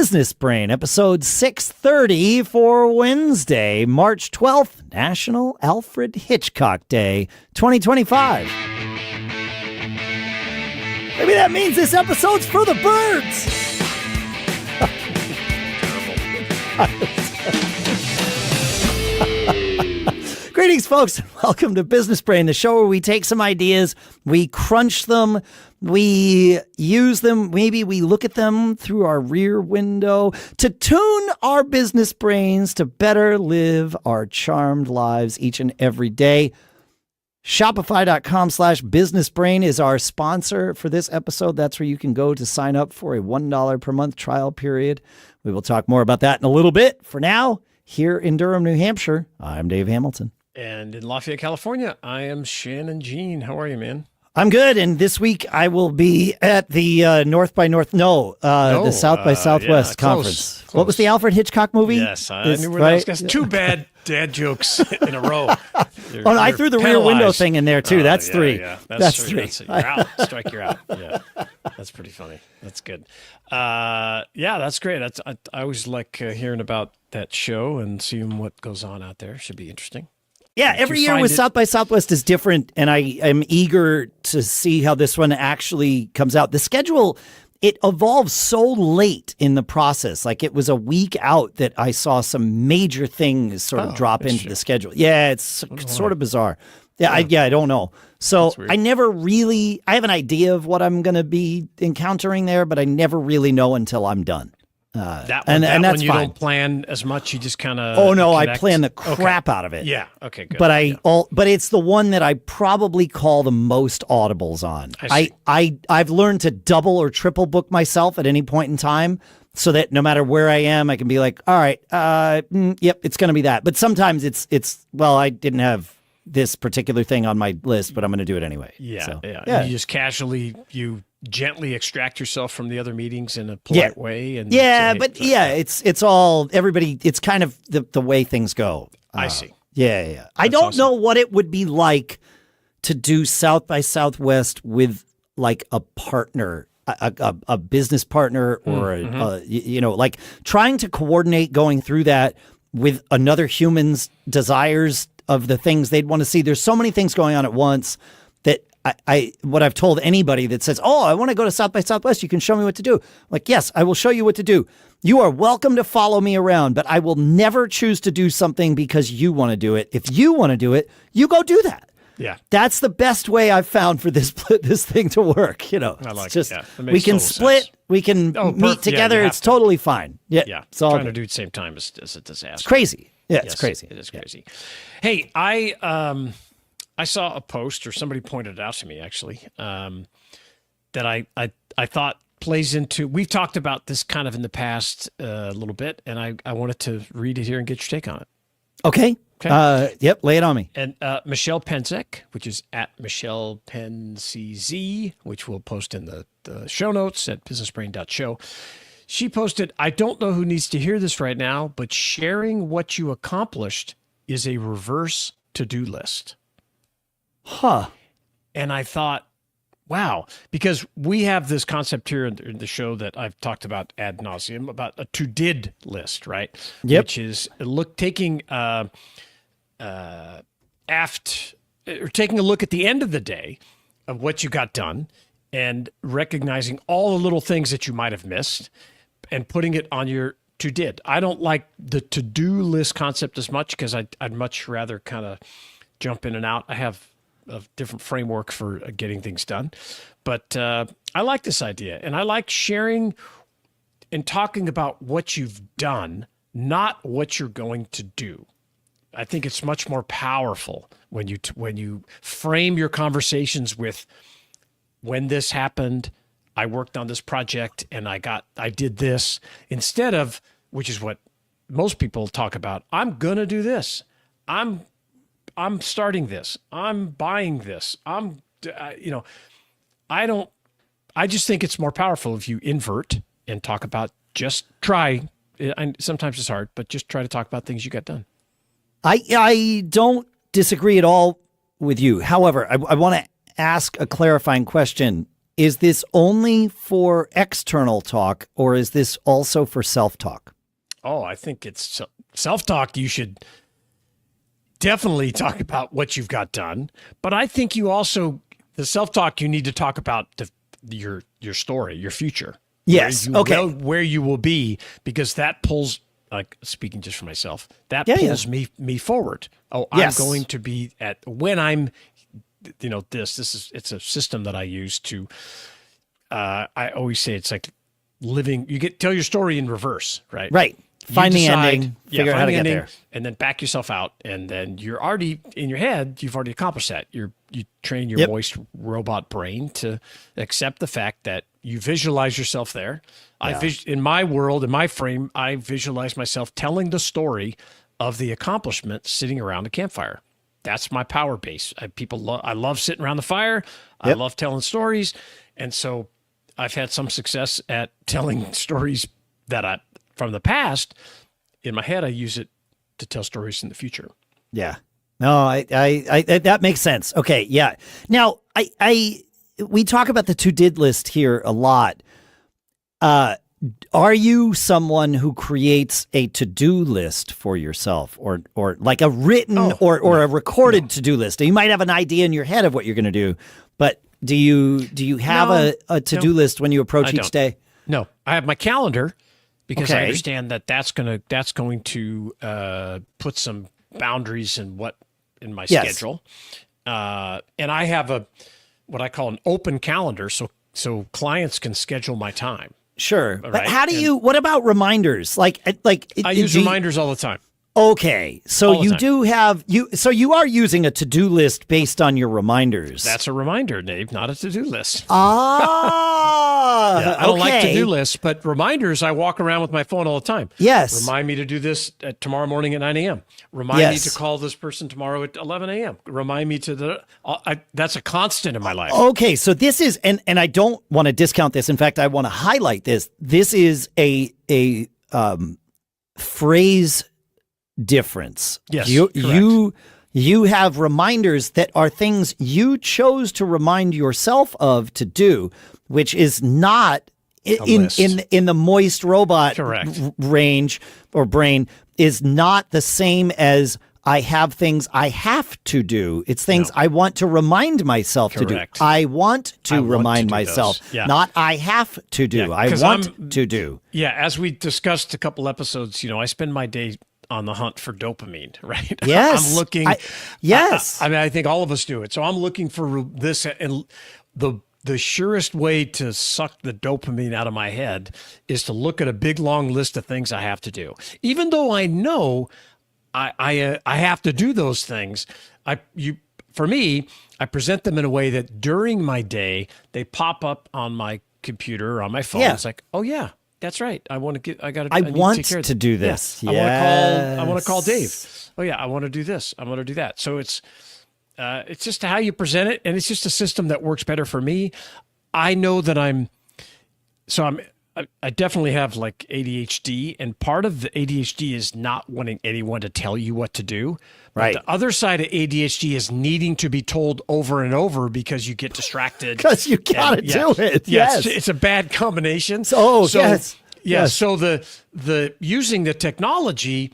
Business Brain, episode 630 for Wednesday, March 12th, National Alfred Hitchcock Day, 2025. Maybe that means this episode's for the birds. Greetings, folks, and welcome to Business Brain, the show where we take some ideas, we crunch them, we use them, maybe we look at them through our rear window to tune our business brains to better live our charmed lives each and every day. Shopify.com/businessbrain is our sponsor for this episode. That's where you can go to sign up for a $1 per month trial period. We will talk more about that in a little bit. For now, here in Durham, New Hampshire, I'm Dave Hamilton. And in Lafayette, California, I am Shannon Jean. How are you, man? I'm good, and this week I will be at the the South by Southwest conference. Close. What was the Alfred Hitchcock movie? Yes, I knew where that was. Two bad dad jokes in a row. I threw the rear window thing in there too. That's three. Yeah, that's three. You're out. Strike, you're out. Yeah, that's pretty funny. That's good. Yeah, that's great. I always like hearing about that show and seeing what goes on out there. Should be interesting. Yeah, every year with South by Southwest is different, and I am eager to see how this one actually comes out. The schedule, it evolves so late in the process. Like, it was a week out that I saw some major things sort of drop into the schedule. Yeah, it's sort of bizarre. Yeah, I don't know. So I have an idea of what I'm going to be encountering there, but I never really know until I'm done. That one you fine. Don't plan as much. You just kind of. Oh no, connect. I plan the crap out of it. Yeah. Okay. Good. But it's the one that I probably call the most audibles on. I've learned to double or triple book myself at any point in time, so that no matter where I am, I can be like, all right, yep, it's going to be that. But sometimes it's I didn't have this particular thing on my list, but I'm going to do it anyway. Yeah. So, yeah. You just casually gently extract yourself from the other meetings in a polite way. And it's all everybody. It's kind of the way things go. I see. Yeah. I don't know what it would be like to do South by Southwest with like a partner, a business partner, or like trying to coordinate going through that with another human's desires of the things they'd want to see. There's so many things going on at once that what I've told anybody that says, oh, I want to go to South by Southwest, you can show me what to do. Like, yes, I will show you what to do. You are welcome to follow me around, but I will never choose to do something because you want to do it. If you want to do it, you go do that. Yeah. That's the best way I've found for this thing to work. I like it. Yeah. We can split, sense. We can meet together. It's totally fine. Yeah. Yeah. Trying to do it at the same time is a disaster. It's crazy. Yeah, it's crazy. It is crazy. Hey, I saw a post, or somebody pointed it out to me actually, that I thought plays into. We've talked about this kind of in the past a little bit, and I wanted to read it here and get your take on it. Okay. Yep. Lay it on me. And Michelle Penczak, which is at Michelle PenCZ, which we'll post in the show notes at businessbrain.show. She posted, I don't know who needs to hear this right now, but sharing what you accomplished is a reverse to-do list. Huh. And I thought, wow, because we have this concept here in the show that I've talked about ad nauseum about a to-did list, right? Yep. Which is taking a look at the end of the day of what you got done and recognizing all the little things that you might have missed and putting it on your to-did. I don't like the to-do list concept as much because I'd much rather kind of jump in and out. I have a different framework for getting things done. But I like this idea. And I like sharing and talking about what you've done, not what you're going to do. I think it's much more powerful when you frame your conversations with, when this happened, I worked on this project and I did this, instead of, which is what most people talk about, I'm going to do this. I'm starting this. I'm buying this. I just think it's more powerful if you invert and talk about, just try. Sometimes it's hard, but just try to talk about things you got done. I don't disagree at all with you. However, I want to ask a clarifying question. is this only for external talk or is this also for self-talk? Oh, I think it's self-talk. You should definitely talk about what you've got done. But I think you also, the self-talk, you need to talk about your story, your future. Yes. Where you will be, because that pulls, like speaking just for myself, that pulls me forward. Oh, I'm going to be when I'm, it's a system that I use to, I always say it's like living, tell your story in reverse, right? Right. Find the ending, figure out how to get there. And then back yourself out. And then you're already, in your head, you've already accomplished that. You train your moist robot brain to accept the fact that you visualize yourself there. In my world, in my frame, I visualize myself telling the story of the accomplishment sitting around a campfire. That's my power base. I love sitting around the fire. I love telling stories. And so I've had some success at telling stories that from the past. In my head, I use it to tell stories in the future. Yeah. No, I that makes sense. Okay. Yeah. Now, we talk about the to-did list here a lot. Are you someone who creates a to-do list for yourself or like a written or a recorded to-do list? You might have an idea in your head of what you're going to do, but do you have a to-do list when you approach each day? No, I have my calendar because I understand that's going to put some boundaries in my schedule. And I have what I call an open calendar so clients can schedule my time. Sure. Right? But how do what about reminders? I use reminders all the time. Okay. So you are using a to-do list based on your reminders. That's a reminder, Dave, not a to-do list. I don't like to-do lists, but reminders, I walk around with my phone all the time. Yes. Remind me to do this tomorrow morning at 9 a.m. Remind me to call this person tomorrow at 11 a.m. Remind me that's a constant in my life. Okay. So this is, and I don't want to discount this. In fact, I want to highlight this. This is a phrase difference. Yes, you have reminders that are things you chose to remind yourself of to do, which is not in the moist robot range or brain is not the same as I have things I have to do. It's things I want to remind myself to do. I want to remind myself, not I have to do. Yeah, I want to do. Yeah, as we discussed a couple episodes, I spend my day on the hunt for dopamine, right? Yes. I'm looking. Yes. I think all of us do it. So I'm looking for this, and the surest way to suck the dopamine out of my head is to look at a big long list of things I have to do. Even though I know I have to do those things, for me, I present them in a way that during my day they pop up on my computer or on my phone. It's like, oh yeah. That's right. I want to do this. Yeah. I want to call Dave. Oh yeah. I want to do this. I want to do that. So it's just how you present it. And it's just a system that works better for me. I know that I definitely have like ADHD, and part of the ADHD is not wanting anyone to tell you what to do. Right. But the other side of ADHD is needing to be told over and over because you get distracted. Because you gotta do it. Yes. It's a bad combination. Yes. So the using the technology,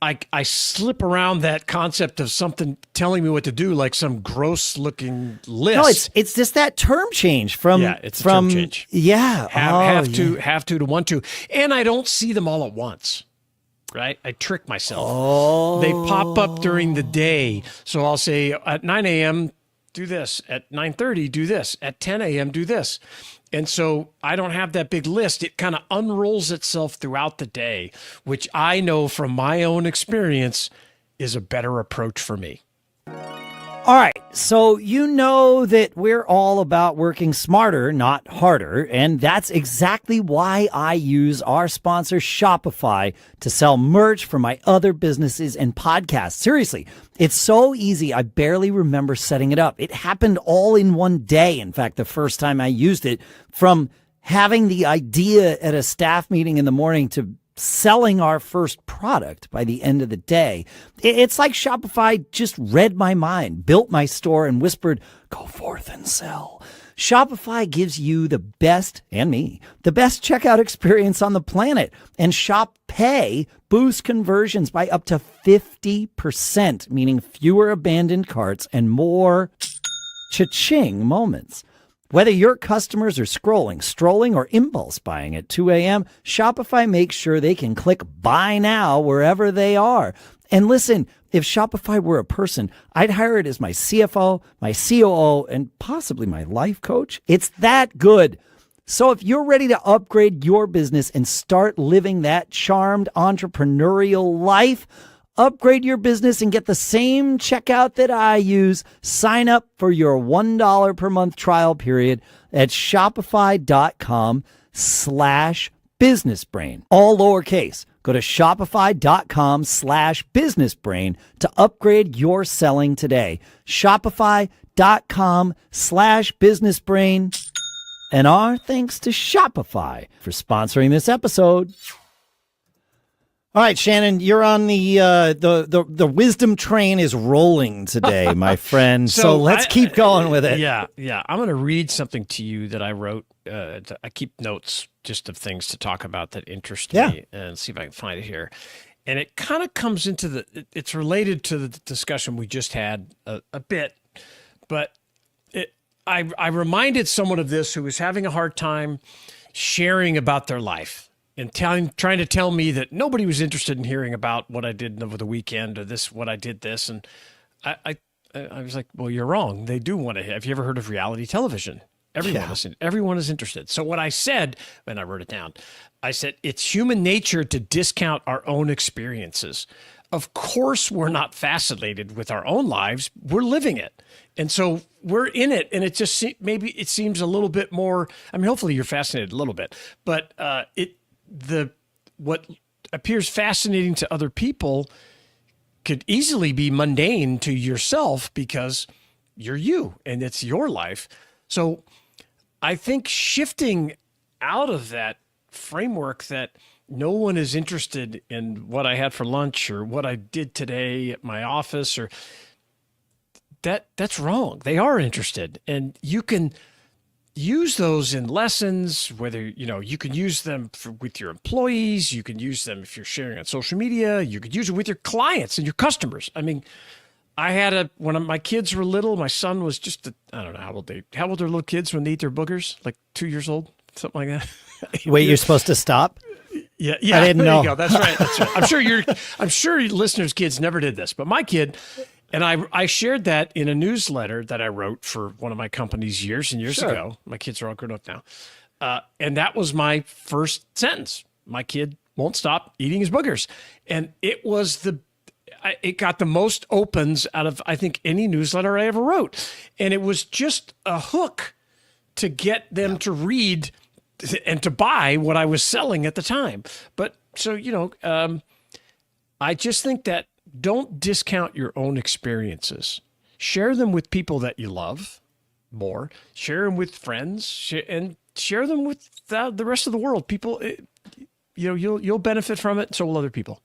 I slip around that concept of something telling me what to do, like some gross looking list. No, it's just that term change from it's a term change. Yeah. Have to want to. And I don't see them all at once. Right? I trick myself. Oh. They pop up during the day. So I'll say at 9 a.m., do this. At 9:30, do this. At 10 a.m., do this. And so I don't have that big list. It kind of unrolls itself throughout the day, which I know from my own experience is a better approach for me. All right. So you know that we're all about working smarter, not harder. And that's exactly why I use our sponsor, Shopify, to sell merch for my other businesses and podcasts. Seriously, it's so easy. I barely remember setting it up. It happened all in one day. In fact, the first time I used it, from having the idea at a staff meeting in the morning to selling our first product by the end of the day. It's like Shopify just read my mind, built my store, and whispered, "Go forth and sell." Shopify gives you the best, and me, the best checkout experience on the planet. And Shop Pay boosts conversions by up to 50%, meaning fewer abandoned carts and more cha-ching moments. Whether your customers are scrolling, strolling, or impulse buying at 2 a.m., Shopify makes sure they can click buy now wherever they are. And listen, if Shopify were a person, I'd hire it as my CFO, my COO, and possibly my life coach. It's that good. So if you're ready to upgrade your business and start living that charmed entrepreneurial life, upgrade your business and get the same checkout that I use. Sign up for your $1 per month trial period at shopify.com/businessbrain. All lowercase. Go to shopify.com/businessbrain to upgrade your selling today. Shopify.com/businessbrain. And our thanks to Shopify for sponsoring this episode. All right, Shannon, you're on the wisdom train is rolling today, my friend. So let's keep going with it. Yeah. I'm going to read something to you that I wrote. I keep notes just of things to talk about that interest me, and see if I can find it here. And it kind of comes into it's related to the discussion we just had a bit, but I reminded someone of this who was having a hard time sharing about their life. And trying to tell me that nobody was interested in hearing about what I did over the weekend or what I did this. And I was like, well, you're wrong. They do want to hear. Have you ever heard of reality television? Everyone is interested. So what I said, and I wrote it down, I said, it's human nature to discount our own experiences. Of course, we're not fascinated with our own lives. We're living it. And so we're in it. And it just maybe it seems a little bit more, I mean, hopefully you're fascinated a little bit, but what appears fascinating to other people could easily be mundane to yourself because you're you and it's your life. So I think shifting out of that framework that no one is interested in what I had for lunch or what I did today at my office, or that's wrong. They are interested, and you can use those in lessons, whether, you can use them with your employees, you can use them if you're sharing on social media, you could use it with your clients and your customers. I mean, I had when my kids were little, my son was just, I don't know how old are little kids when they eat their boogers? Like 2 years old, something like that. Wait, you're supposed to stop? Yeah. I didn't know. You go. That's right. I'm sure your listeners' kids never did this, but my kid, and I shared that in a newsletter that I wrote for one of my companies years and years ago. My kids are all grown up now. And that was my first sentence. My kid won't stop eating his boogers. And it was it got the most opens out of, I think, any newsletter I ever wrote. And it was just a hook to get them to read and to buy what I was selling at the time. But so, I just think that don't discount your own experiences. Share them with people that you love more. Share them with friends, and share them with the rest of the world. People, you'll benefit from it. So will other people.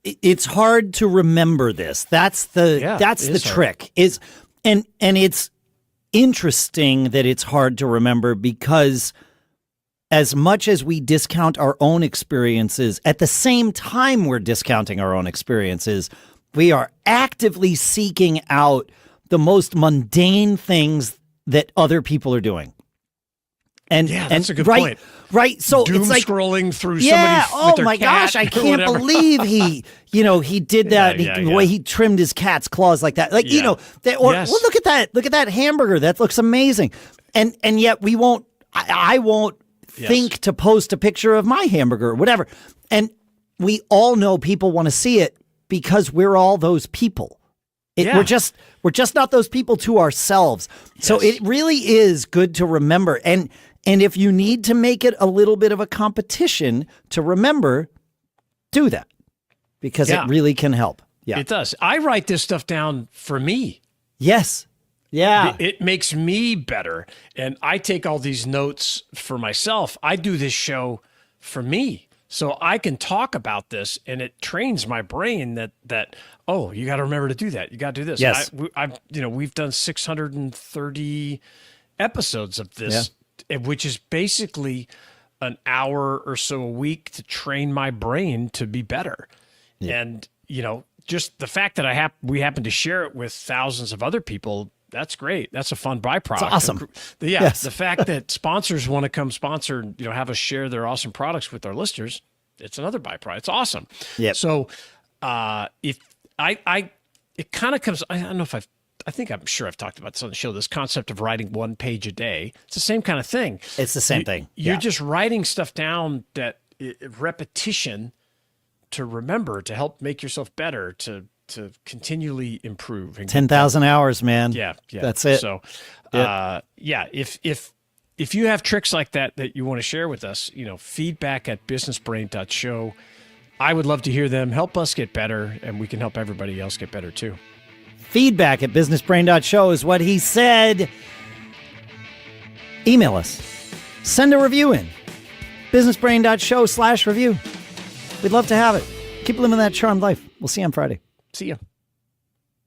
It's hard to remember this. That's the trick. And it's interesting that it's hard to remember, because as much as we discount our own experiences, at the same time we're discounting our own experiences, we are actively seeking out the most mundane things that other people are doing. And that's a good point. Right. So doom it's like scrolling through somebody with their my cat gosh, I can't believe he did that. The way he trimmed his cat's claws like that. Like, well, look at that. Look at that hamburger. That looks amazing. And yet we won't, I won't think to post a picture of my hamburger or whatever. And we all know people want to see it because we're all those people. We're just not those people to ourselves. Yes. So it really is good to remember. And if you need to make it a little bit of a competition to remember, do that, because it really can help. Yeah, it does. I write this stuff down for me. Yes. Yeah. It makes me better. And I take all these notes for myself. I do this show for me. So I can talk about this, and it trains my brain that oh, you got to remember to do that. You got to do this. Yes. We've done 630 episodes of this, which is basically an hour or so a week to train my brain to be better. Yeah. And, just the fact that we happen to share it with thousands of other people, that's great. That's a fun byproduct. It's awesome. Yes. The fact that sponsors want to come sponsor and, have us share their awesome products with our listeners, it's another byproduct. It's awesome. Yeah. So if it kind of comes, I don't know if I'm sure I've talked about this on the show, this concept of writing 1 page a day. It's the same kind of thing. It's the same thing. You're just writing stuff down that repetition to remember, to help make yourself better, to continually improve. 10,000 hours, man. Yeah. That's it. So, if you have tricks like that you want to share with us, feedback at businessbrain.show. I would love to hear them. Help us get better, and we can help everybody else get better too. Feedback at businessbrain.show is what he said. Email us. Send a review in. businessbrain.show/review. We'd love to have it. Keep living that charmed life. We'll see you on Friday. See ya.